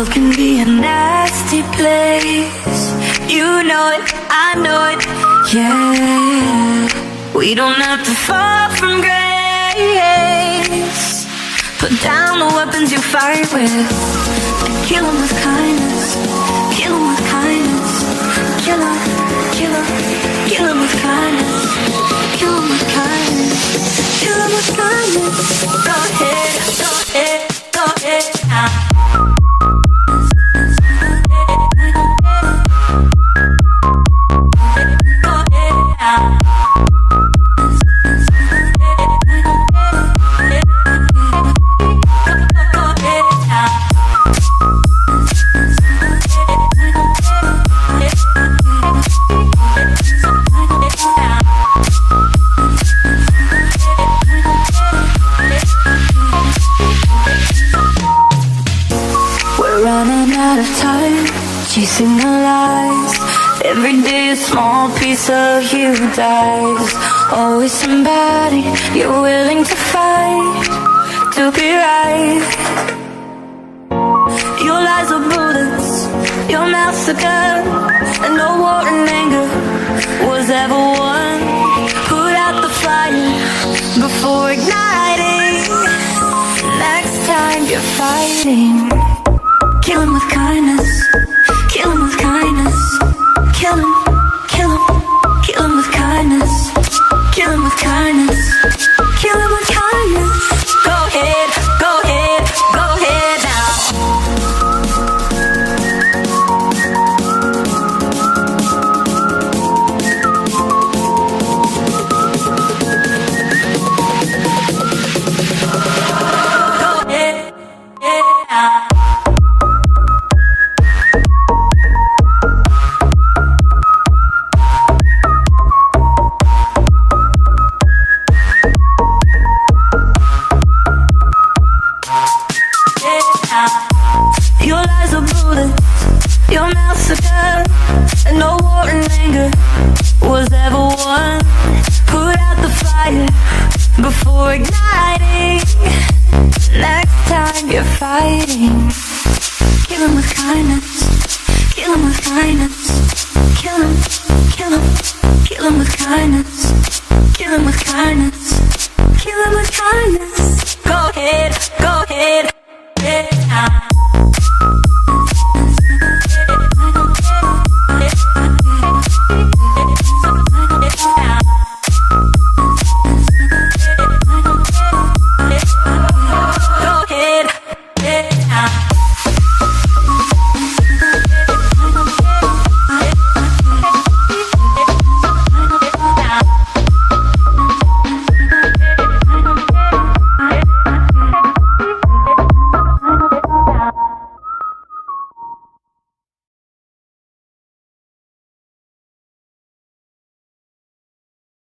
world can be a nasty place. You know it, I know it, yeah. We don't have to fall from grace. Put down the weapons you fight with and kill them with kindness. Kill them with kindness. Kill them, kill them, kill them with kindness. Kill them with kindness. Kill them with kindness. Go ahead, go ahead, go ahead now. Chasing the lies. Every day a small piece of you dies. Always somebody you're willing to fight to be right. Your lies are bullets, your mouth's a gun, and no war and anger was ever won. Put out the fire before igniting. Next time you're fighting, kill him with kindness. Kill him with kindness. Kill him, kill him, kill him with kindness. Kill him with kindness. Kill him with kindness. Go ahead, go ahead, go ahead now. Go ahead, now. Your lies are bullets, your mouth's a gun, and no war and anger was ever won. Put out the fire before igniting. Next time you're fighting, kill him with kindness. Kill him with kindness. Kill him, kill him, kill him with kindness. Kill him with kindness. Kill him with kindness. Go ahead, go ahead.